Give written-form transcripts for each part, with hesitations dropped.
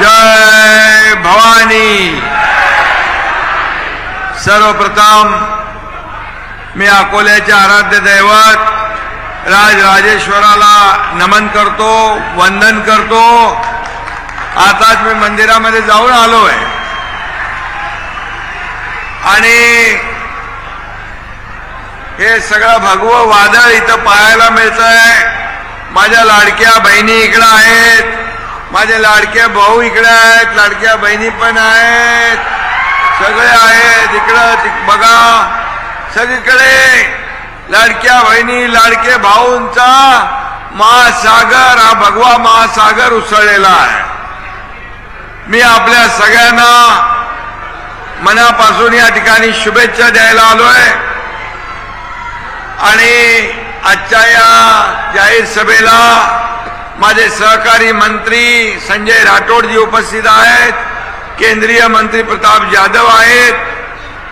जय भवानी। सर्वप्रथम मी अकोल्याचे आराध्य दैवत राजराजेश्वराला नमन करतो, वंदन करतो। आताच मी मंदिरामध्ये जाऊन आलोय आणि हे सगळं भगवं वादळ इथं पाहायला मिळतंय। माझ्या लाडक्या बहिणी इकडे आहेत, माझे लाडके भाऊ इकडे आहेत, लाडक्या बहिणी पण आहेत, सगळे आहेत इकडं बघा। सगळीकडे लाडक्या बहिणी लाडके भाऊंचा महासागर, हा भगवा महासागर उसळलेला आहे। मी आपल्या सगळ्यांना मनापासून या ठिकाणी शुभेच्छा द्यायला आलोय आणि आजच्या या जाहीर सभेला माझे सहकारी मंत्री संजय राठोडजी उपस्थित आहेत, केंद्रीय मंत्री प्रताप जाधव आहेत,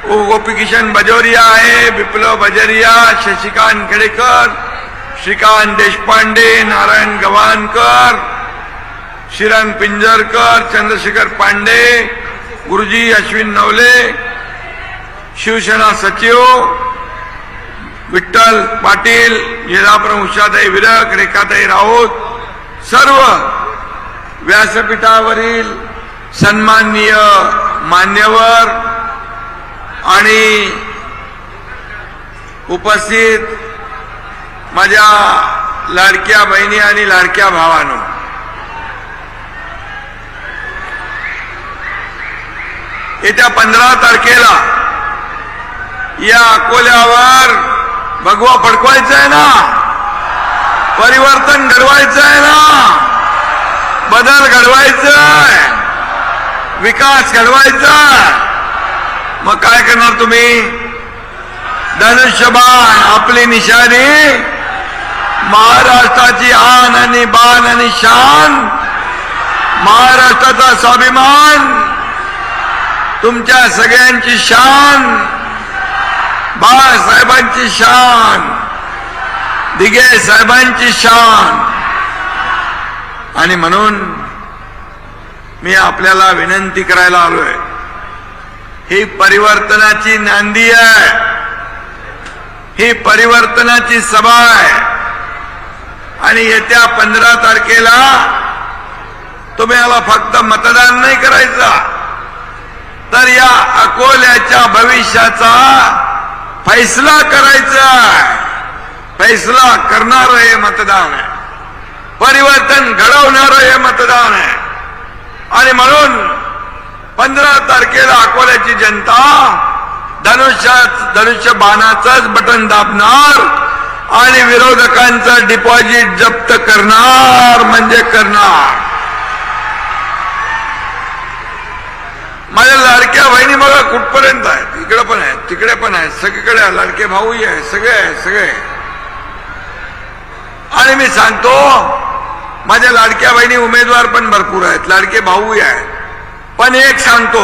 गोपीकिशन बाजोरिया आहे, विप्लव बजरिया, शशिकांत खेडेकर, श्रीकांत देशपांडे, नारायण गवानकर, श्रीरंग पिंजरकर, चंद्रशेखर पांडे, गुरुजी अश्विन नवले, शिवसेना सचिव विठ्ठल पाटील, जिल्हाप्रमुख उषाताई विरक, रेखाताई राऊत, सर्व व्यासपीठावरील सन्माननीय मान्यवर आणि उपस्थित माझ्या लाडक्या बहिणी आणि लाडक्या भावांनो, येत्या 15 तारखेला या अकोल्यावर भगवा फडकवायचं आहे ना, परिवर्तन घडवायचं आहे ना, बदल घडवायचा आहे, विकास घडवायचा। मग काय करणार तुम्ही? धनुष्यबाण आपली निशाणी, महाराष्ट्राची आन आणि बाण आणि शान, महाराष्ट्राचा स्वाभिमान, तुमच्या सगळ्यांची शान, बाळासाहेबांची शान, दिघे साहेबांची शान। आणि म्हणून मी आपल्याला विनंती करायला आलोय, ही परिवर्तनाची नांदी आहे, ही परिवर्तनाची सभा आहे आणि येत्या 15 तारखेला तुम्हाला फक्त मतदान नाही करायचं, तर या अकोल्याच्या भविष्याचा फैसला करायचा आहे। फैसला करणारं हे मतदान आहे, परिवर्तन घडवणारं हे मतदान आहे। आणि म्हणून 15 तारखेला अकोल्याची जनता धनुष्य बाणाचंच बटन दाबणार आणि विरोधकांचं डिपॉझिट जप्त करणार म्हणजे करणार। माझ्या लाडक्या बहिणी बघा कुठपर्यंत आहेत, इकडे पण आहेत, तिकडे पण आहेत, सगळीकडे लाडके भाऊही आहे, सगळे। आणि मी सांगतो माझ्या लाडक्या बहिणी उमेदवार पण भरपूर आहेत, लाडके भाऊही आहेत, पण एक सांगतो,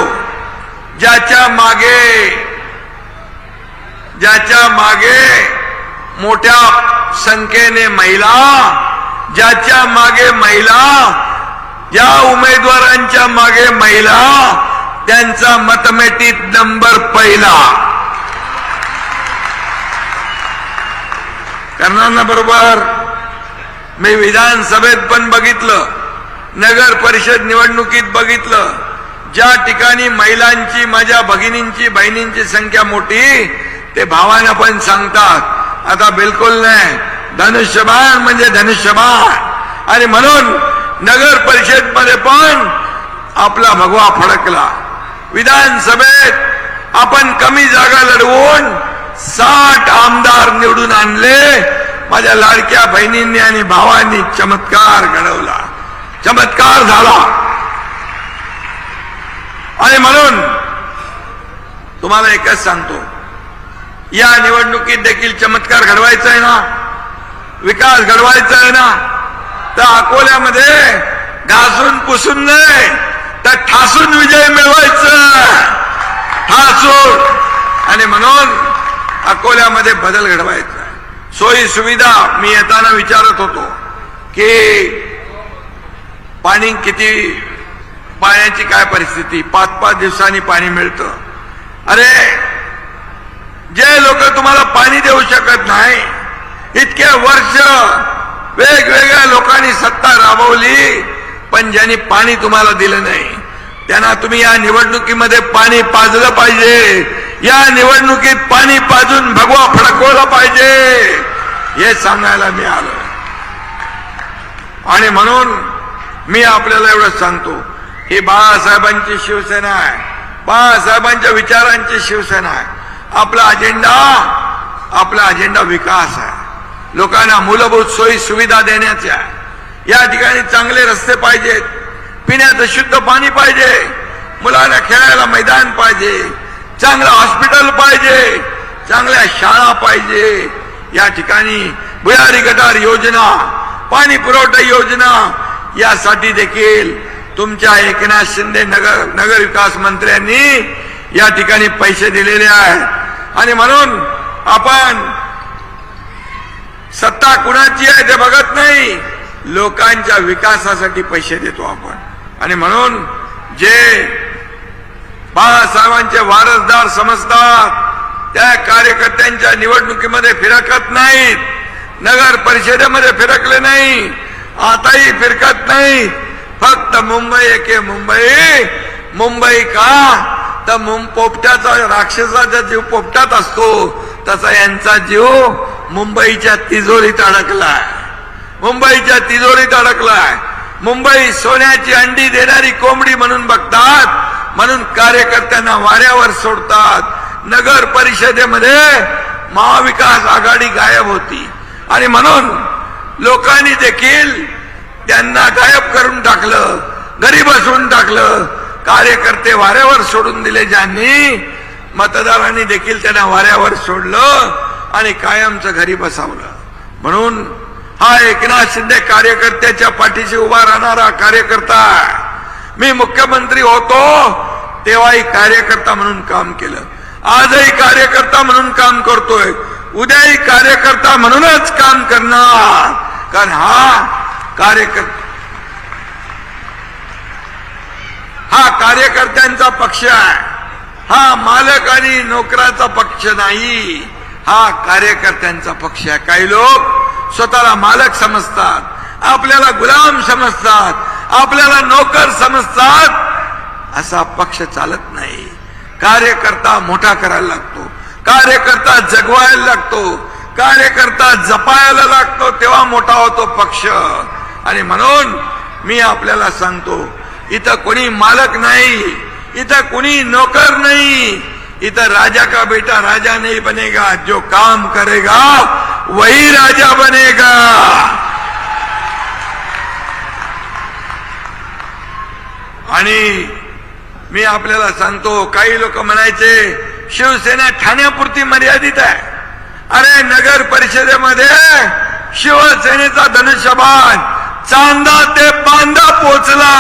ज्याच्या मागे मोठ्या संख्येने महिला, ज्याच्या मागे महिला, ज्या उमेदवारांच्या मागे महिला, त्यांचा मतमेटीत नंबर पहिला करणार ना बरोबर। मी विधानसभेत पण बघितलं, नगर परिषद निवडणुकीत बघितलं, ज्या ठिकाणी महिलांची, माझ्या भगिनींची, बहिणींची संख्या मोठी, ते भावांना पण सांगतात आता बिलकुल नाही, धनुष्यबाण म्हणजे धनुष्यबाण। आणि म्हणून नगर परिषद मध्ये पण आपला भगवा फडकला। विधानसभेत आपण कमी जागा लढवून 60 आमदार निवडून आणले। माझ्या लाडक्या बहिणींनी आणि भावांनी चमत्कार घडवला, चमत्कार झाला। आणि म्हणून तुम्हाला एकच सांगतो, या निवडणुकीत देखील चमत्कार घडवायचा आहे ना, विकास घडवायचा आहे ना, तर अकोल्यामध्ये घासून पुसून नाही तर ठासून विजय मिळवायचा, ठासून। आणि म्हणून अकोल्यामध्ये बदल घडवायचा आहे। सोयी सुविधा मी येताना विचारत होतो की पाणी किती, पाण्याची काय परिस्थिती, 5-5 दिवसांनी पाणी मिळतं. अरे जे लोक तुम्हाला पाणी देऊ शकत नाही, इतके वर्ष वेगवेगळ्या लोकांनी सत्ता राबवली, पण ज्यांनी पाणी तुम्हाला दिलं नाही त्यांना तुम्ही या निवडणुकीमध्ये पाणी पाजलं पाहिजे. या निवडणुकीत पाणी पाजून भगवा फडकवला पाहिजे, हे सांगायला मी आलो. आणि म्हणून मी आपल्याला एवढं सांगतो, ही बाळासाहेबांची शिवसेना आहे, बाळासाहेबांच्या विचारांची शिवसेना आहे. आपला अजेंडा विकास आहे, लोकांना मूलभूत सोयी सुविधा देण्याच्या. या ठिकाणी चांगले रस्ते पाहिजेत, पिण्याचं शुद्ध पाणी पाहिजे, मुलांना खेळायला मैदान पाहिजे, चांगलं हॉस्पिटल पाहिजे, चांगल्या शाळा पाहिजे. या ठिकाणी भुयारी गटार योजना, पाणी पुरवठा योजना, यासाठी देखील तुमच्या एकनाथ शिंदे नगर विकास मंत्र्यांनी या ठिकाणी पैसे दिलेले आहेत. आणि म्हणून आपण सत्ता कुणाची आहे ते बघत नाही, लोकांच्या विकासासाठी पैसे देतो आपण. आणि म्हणून जे बाळासाहेबांचे वारसदार समजतात त्या कार्यकर्त्यांच्या निवडणुकीमध्ये फिरकत नाहीत, नगर परिषदेमध्ये फिरकले नाही, आताही फिरकत नाही. फक्त मुंबई एके मुंबई. मुंबई का तर पोपट्याचा, राक्षसाचा जीव पोपटात असतो, तसा यांचा जीव मुंबईच्या तिजोरीत अडकलाय, मुंबईच्या तिजोरीत अडकलाय. मुंबई सोन्याची अंडी देणारी कोंबडी म्हणून बघतात, म्हणून कार्यकर्त्यांना वाऱ्यावर सोडतात. नगर परिषदेमध्ये महाविकास आघाडी गायब होती आणि म्हणून लोकांनी देखील त्यांना गायब करून टाकलं, घरी बसवून टाकलं. कार्यकर्ते वाऱ्यावर सोडून दिले ज्यांनी, मतदारांनी देखील त्यांना वाऱ्यावर सोडलं आणि कायमचं घरी बसवलं. म्हणून हा एकनाथ शिंदे कार्यकर्त्याच्या पाठीशी उभा राहणारा कार्यकर्ता आहे. मी मुख्यमंत्री होतो तेव्हाही कार्यकर्ता म्हणून काम केलं, आजही कार्यकर्ता म्हणून काम करतोय, उद्याही कार्यकर्ता म्हणूनच काम करणार. कारण हा कार्यकर्त्यांचा पक्ष आहे, हा मालक आणि नोकराचा पक्ष नाही, हा कार्यकर्त्यांचा पक्ष आहे. काही लोक स्वतःला मालक समजतात, आपल्याला गुलाम समजतात, आपल्याला नोकर समजतात. असा पक्ष चालत नाही. कार्यकर्ता मोठा करायला लागतो, कार्यकर्ता जगवायला लागतो, कार्यकर्ता जपायला लागतो, तेव्हा मोठा होतो पक्ष. आणि म्हणून मी आपल्याला सांगतो, इथं कोणी मालक नाही, इथं कोणी नोकर नाही, इधर राजा का बेटा राजा नहीं बनेगा, जो काम करेगा वही राजा बनेगा. आणि मी आपल्याला सांगतो, काही लोक म्हणायचे शिवसेना ठाण्यापुरती मर्यादित आहे. अरे नगर परिषदेमध्ये शिवसेनेचा धनुष्यबाण चांदा ते बांदा पोचला,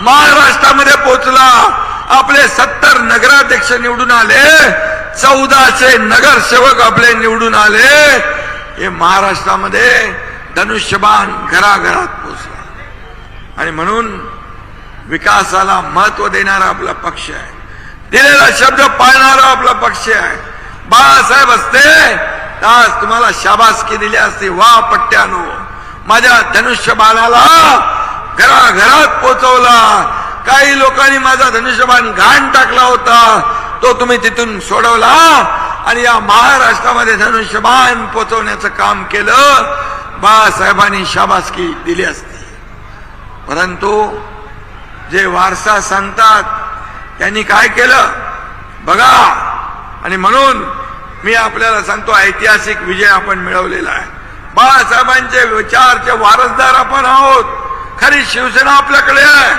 महाराष्ट्रामध्ये पोचला. आपले 70 नगराध्यक्ष निवडून आले, 1400 नगरसेवक आपले निवडून आले. हे महाराष्ट्रामध्ये धनुष्यबाण घराघरात पोचला. आणि म्हणून विकासाला महत्व देणारा आपला पक्ष आहे, दिलेला शब्द पाळणारा आपला पक्ष आहे. बाळासाहेब असते तर आज तुम्हाला शाबासकी दिली असती, वा पट्ट्यानो, माझ्या धनुष्यबाणाला घराघरात पोचवला. काही लोकांनी माझा धनुष्यबाण घाण टाकला होता, तो तुम्ही तिथून सोडवला आणि या महाराष्ट्रामध्ये धनुष्यबाण पोचवण्याचं काम केलं. बाळासाहेबांनी शाबासकी दिली असती. परंतु जे वारसा सांगतात त्यांनी काय केलं बघा. आणि म्हणून मी आपल्याला सांगतो, ऐतिहासिक विजय आपण मिळवलेला आहे. बाळासाहेबांचे विचारचे वारसदार आपण आहोत. खरी शिवसेना आपल्याकडे आहे,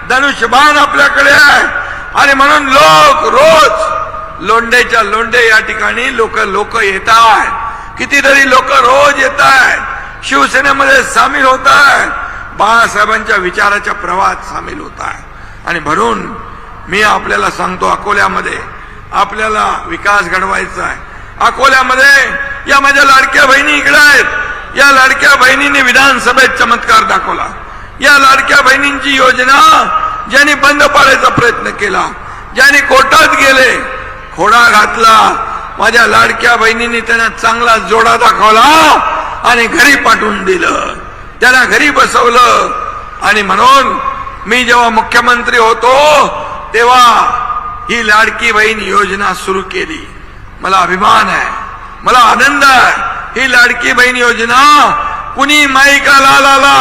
धनुष्यबाण आपल्याकडे आहे. आणि म्हणून लोक रोज लोंढेच्या लोंढे या ठिकाणी लोक येत आहेत. कितीतरी लोक रोज येत आहेत, शिवसेनेमध्ये सामील होत आहेत, बाळासाहेबांच्या विचाराच्या प्रवाहात सामील होत आहेत. आणि म्हणून मी आपल्याला सांगतो, अकोल्यामध्ये आपल्याला विकास घडवायचा आहे. अकोल्यामध्ये या माझ्या लाडक्या बहिणी इकडे आहेत. या लाडक्या बहिणींनी विधानसभेत चमत्कार दाखवला. या लाडक्या बहिणींची योजना ज्यांनी बंद पाडायचा प्रयत्न केला, ज्यांनी कोर्टात गेले, खोडा घातला, माझ्या लाडक्या बहिणींनी त्यांना चांगला जोडा दाखवला आणि घरी पाठवून दिलं, त्यांना घरी बसवलं. आणि म्हणून मी जेव्हा मुख्यमंत्री होतो तेव्हा ही लाडकी बहीण योजना सुरू केली. मला अभिमान आहे, मला आनंद आहे. ही लाडकी बहीण योजना कुणी माईकाला लाला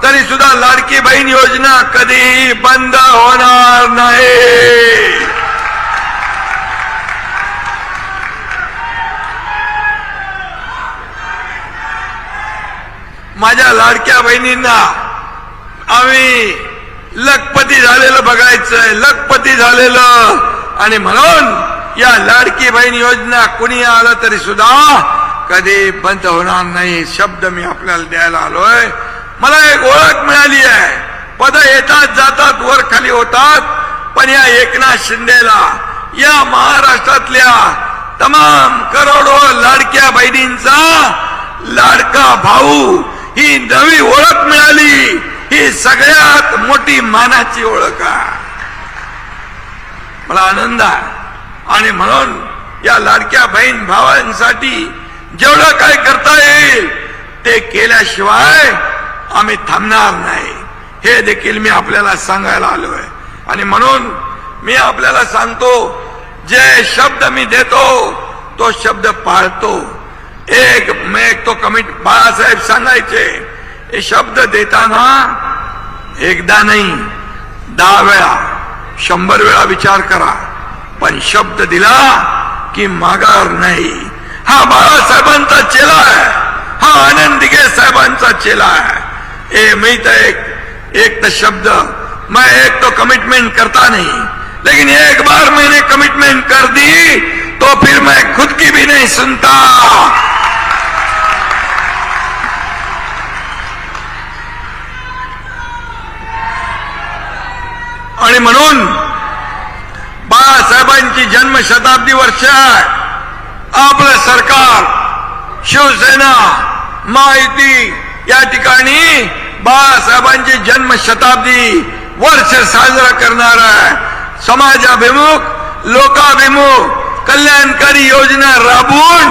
तरी सुद्धा लाडकी बहीण योजना कधीही बंद होणार नाही. माझ्या लाडक्या बहिणींना आम्ही लखपती झालेलं बघायचंय, लखपती झालेलं. आणि म्हणून या लाडकी बहीण योजना कुणी आलं तरी सुद्धा कधी बंद होणार नाही. शब्द मी आपल्याला द्यायला आलोय. मला एक ओळख मिळाली आहे. पद येतात जातात, वर खाली होतात, पण या एकनाथ शिंदेला, या महाराष्ट्रातल्या तमाम करोडो लाडक्या बहिणींचा लाडका भाऊ ही नवी ओळख मिळाली. ही सगळ्यात मोठी मानाची ओळख आहे. मला आनंद आहे. आणि म्हणून या लाडक्या बहीण भावांसाठी जेवढं काय करता येईल ते केल्याशिवाय आम्ही थांबणार नाही. हे देखील मी आपल्याला सांगायला आलोय. आणि म्हणून मी आपल्याला सांगतो, जे शब्द मी देतो तो शब्द पाळतो. एक तो कमिटी बाळासाहेब सांगायचे, हे शब्द देताना एकदा नाही 10 वेळा 100 वेळा विचार करा, पण शब्द दिला की माघार नाही. हा बाळासाहेबांचा चेला आहे, हा आनंद दिघे साहेबांचा चेला है. मैं तो एक तो शब्द, मैं एक तो कमिटमेंट करता नहीं, लेकिन एक बार मैंने कमिटमेंट कर दी तो फिर मैं खुद की भी नहीं सुनता. आणि म्हणून बाळासाहेबांची जन्मशताब्दी वर्ष आहे. आपलं सरकार, शिवसेना, महायुती या ठिकाणी बाळासाहेबांची जन्मशताब्दी वर्ष साजरा करणार आहे. समाजाभिमुख, लोकाभिमुख कल्याणकारी योजना राबवून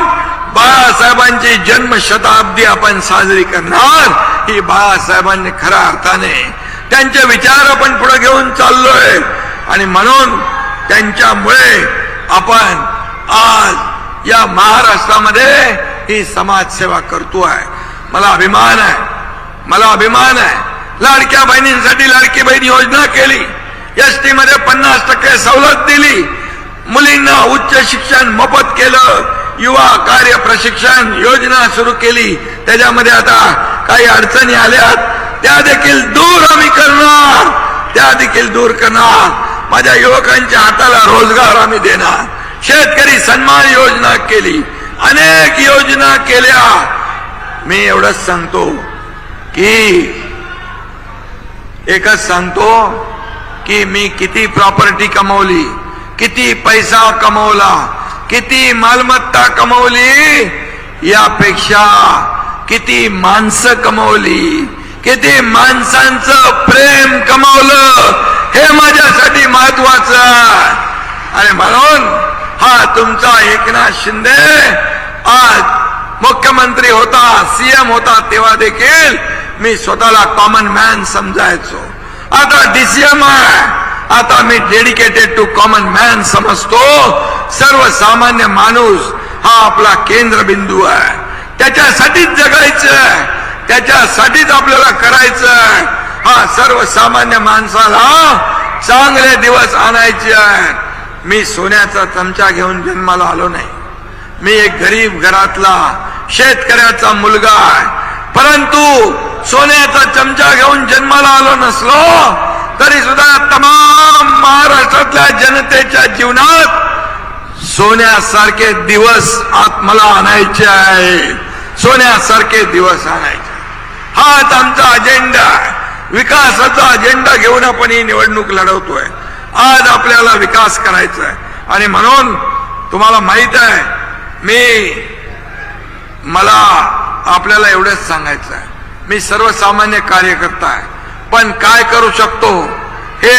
बाळासाहेबांची जन्मशताब्दी आपण साजरी करणार. ही बाळासाहेबांनी खऱ्या अर्थाने त्यांचे विचार आपण पुढे घेऊन चाललोय. आणि म्हणून त्यांच्यामुळे आपण आज या महाराष्ट्रामध्ये ही समाजसेवा करतोय. मला अभिमान आहे, मला अभिमान आहे. लाडक्या बहिणींसाठी लाडकी बहीण योजना केली, एसटी मध्ये 50% सवलत दिली, मुलींना उच्च शिक्षण मोफत केलं, युवा कार्य प्रशिक्षण योजना सुरू केली. त्याच्यामध्ये आता काही अडचणी आल्यात, त्या देखील दूर आम्ही करणार, त्या देखील दूर करणार. माझ्या युवकांच्या हाताला रोजगार आम्ही देणार. शेतकरी सन्मान योजना केली, अनेक योजना केल्या. मी एवढंच सांगतो की एकच सांगतो की मी किती प्रॉपर्टी कमवली, किती पैसा कमवला, किती मालमत्ता कमवली, यापेक्षा किती माणसं कमवली, किती माणसांचं प्रेम कमवलं, हे माझ्यासाठी महत्वाचं आहे. आणि म्हणून हा तुमचा एकनाथ शिंदे आज मुख्यमंत्री होता, सीएम होता, तेव्हा देखील मी स्वतःला कॉमन मॅन समजायचो. आता डीसीएम आहे, आता मी डेडिकेटेड टू कॉमन मॅन समजतो. सर्वसामान्य माणूस हा आपला केंद्रबिंदू आहे. त्याच्यासाठीच जगायचं आहे, त्याच्यासाठीच आपल्याला करायचं आहे. हा सर्वसामान्य माणसाला चांगले दिवस आणायचे आहे. मी सोन्याचा चमचा घेऊन जन्माला आलो नाही. मी एक गरीब घरातला शेतकऱ्याचा मुलगा आहे. परंतु सोन्याचा चमचा घेऊन जन्माला आलो नसलो तरी सुद्धा तमाम महाराष्ट्रातल्या जनतेच्या जीवनात सोन्यासारखे दिवस मला आणायचे आहे, सोन्यासारखे दिवस आणायचे. हाच आमचा अजेंडा आहे. विकासाचा अजेंडा घेऊन आपण ही निवडणूक लढवतोय. आज आपल्याला विकास करायचा आहे. आणि म्हणून तुम्हाला माहित आहे, मला आपल्याला एवढंच सांगायचं आहे, मी सर्वसामान्य कार्यकर्ता आहे, पण काय करू शकतो हे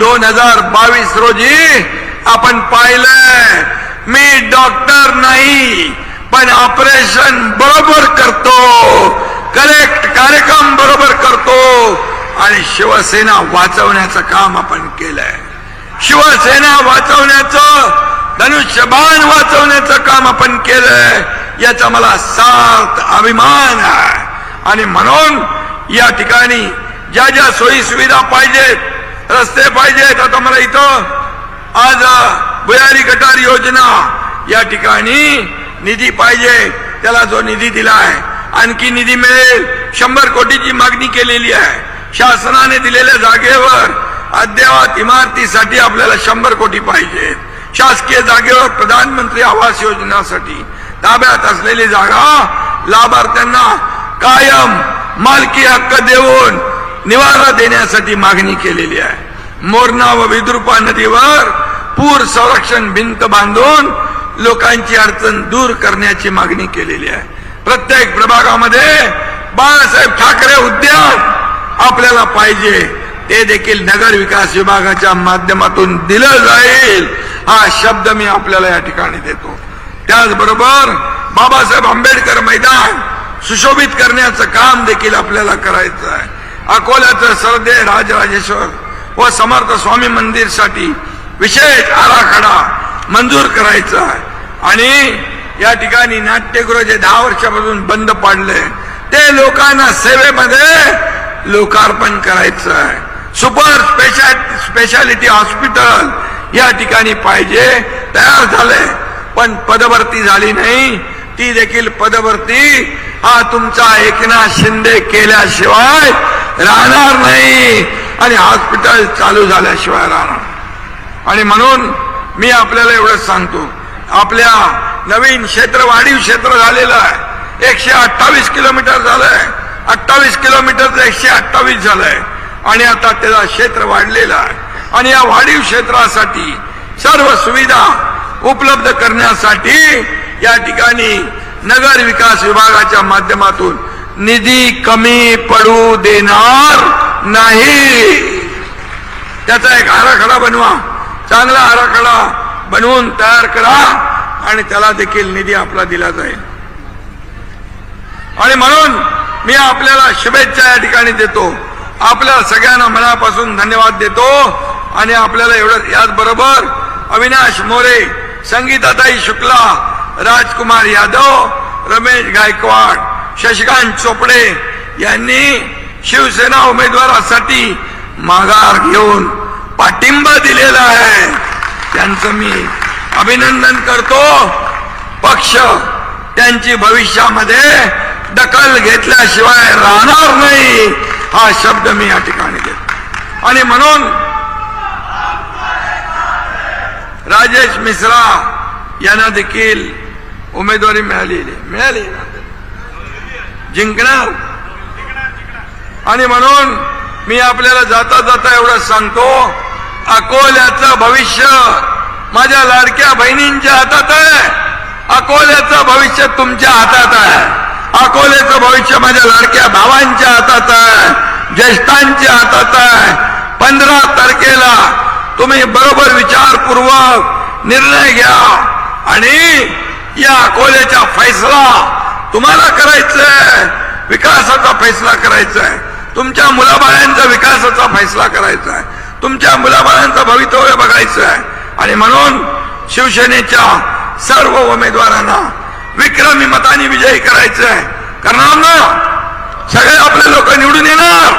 2022 रोजी आपण पाहिलंय. मी डॉक्टर नाही, पण ऑपरेशन बरोबर करतो, करेक्ट कार्यक्रम बरोबर करतो आणि शिवसेना वाचवण्याचं काम आपण केलंय. शिवसेना वाचवण्याचं, धनुष्यबाण वाचवण्याचं काम आपण केलंय, याचा मला सार्थ अभिमान आहे. आणि म्हणून या ठिकाणी ज्या ज्या सोयी सुविधा पाहिजेत, रस्ते पाहिजेत, आता मला इथं आज भुयारी गटार योजना या ठिकाणी निधी पाहिजे, त्याला जो निधी दिलाय आणखी निधी मिळेल. 100 कोटीची मागणी केलेली आहे. शासनाने दिलेल्या जागेवर अद्ययावत इमारतीसाठी आपल्याला 100 कोटी पाहिजे. शासकीय जागेवर प्रधानमंत्री आवास योजनेसाठी ताब्यात असलेली जागा लाभार्थ्यांना कायम मालकी हक्क देऊन निवारा देण्यासाठी मागणी केलेली आहे. मोरणा व विद्रुपा नदीवर पूर संरक्षण भिंत बांधून लोकांची अडचण दूर करण्याची मागणी केलेली आहे. प्रत्येक प्रभागामध्ये बाळासाहेब ठाकरे उद्यान आपल्याला पाहिजे, ते देखील नगर विकास विभागाच्या माध्यमातून दिलं जाईल, हा शब्द मी आपल्याला या ठिकाणी देतो. त्याचबरोबर बाबासाहेब आंबेडकर मैदान सुशोभित करण्याचं काम देखील आपल्याला करायचं आहे. अकोल्याचं सरदे राजराजेश्वर व समर्थ स्वामी मंदिरसाठी विशेष आराखडा मंजूर करायचा आहे. आणि या ठिकाणी नाट्यगृह जे 10 वर्षापासून बंद पडले ते लोकांना सेवेमध्ये लोकार्पण करायचं आहे. सुपर स्पेशालिटी हॉस्पिटल या ठिकाणी पाहिजे, तयार झाले, पण पदभरती झाली नाही. ती देखील पदभरती हा तुमचा एकनाथ शिंदे केल्याशिवाय राहणार नाही आणि हॉस्पिटल चालू झाल्याशिवाय राहणार. आणि म्हणून मी आपल्याला एवढंच सांगतो, आपल्या नवीन क्षेत्र वाढीव क्षेत्र झालेलं आहे. 128 किलोमीटर झालंय, 28 किलोमीटर 128 झालंय आणि आता त्याला क्षेत्र वाढलेलं आहे. आणि या वाढीव क्षेत्रासाठी सर्व सुविधा उपलब्ध करण्यासाठी या ठिकाणी नगर विकास विभागाच्या माध्यमातून निधी कमी पडू देणार नाही. त्याचा एक आराखडा बनवा, चांगला आराखडा बनवून तयार करा आणि त्याला देखील निधी आपला दिला जाईल. आणि म्हणून मी आपल्याला शुभेच्छा या ठिकाणी देतो. आपल्या सगळ्यांना मनापासून धन्यवाद देतो. आणि आपल्याला एवढं याचबरोबर अविनाश मोरे, संगीताताई शुक्ला, राजकुमार यादव, रमेश गायकवाड, शशिकांत चोपडे यांनी शिवसेना उमेदवारासाठी माघार घेऊन पाठिंबा दिलेला आहे. त्यांचं मी अभिनंदन करतो. पक्ष त्यांची भविष्यामध्ये दखल घेतल्याशिवाय राहणार नाही, हा शब्द मी या ठिकाणी देतो. आणि म्हणून राजेश मिश्रा यांना देखील उमेदवारी मिळाली, जिंकणार. आणि म्हणून मी आपल्याला जाता जाता एवढंच सांगतो, अकोल्याचं भविष्य माझ्या लाडक्या बहिणींच्या हातात आहे. अकोल्याचं भविष्य तुमच्या हातात आहे. अकोल्याचं भविष्य माझ्या लाडक्या भावांच्या हातात आहे, ज्येष्ठांच्या हातात आहे. 15 तारखेला तुम्ही बरोबर विचारपूर्वक निर्णय घ्या आणि या अकोल्याचा फैसला तुम्हाला करायचा आहे. विकासाचा फैसला करायचा आहे, तुमच्या मुलाबाळांचा विकासाचा फैसला करायचा आहे, तुमच्या मुलाबाळांचं भवितव्य बघायचं आहे. आणि म्हणून शिवसेनेच्या सर्व उमेदवारांना विक्रमी मताने विजयी करायचं आहे. करणार ना? सगळे आपले लोक निवडून येणार?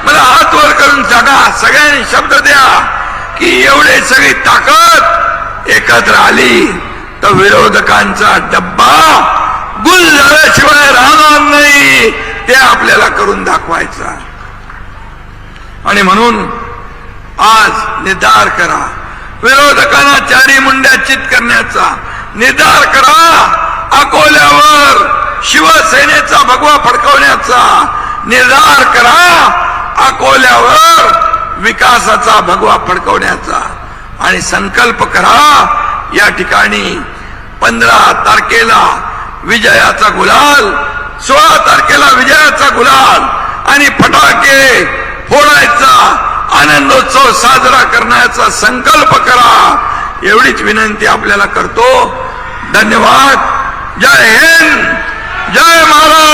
मला हात वर करून सांगा, सगळ्यांनी शब्द द्या की एवढे सगळी ताकद एकत्र आली तर विरोधकांचा डब्बा गुल झाल्याशिवाय राहणार नाही, ते आपल्याला करून दाखवायचं. आणि म्हणून आज निर्धार करा, विरोधकांना चारी मुंड्या चित करण्याचा निर्धार करा. अकोल्यावर शिवसेनेचा भगवा फडकवण्याचा निर्धार करा. अकोल्यावर विकासाचा भगवा फडकवण्याचा आणि संकल्प करा. या ठिकाणी 15 तारखेला विजयाचा गुलाल, 16 तारखेला विजयाचा गुलाल आणि फटाके फोडायचा, आनंदोत्सव साजरा करण्याचा संकल्प करा, एवढीच विनंती आपल्याला करतो. धन्यवाद. जय हिंद, जय महाराष्ट्र.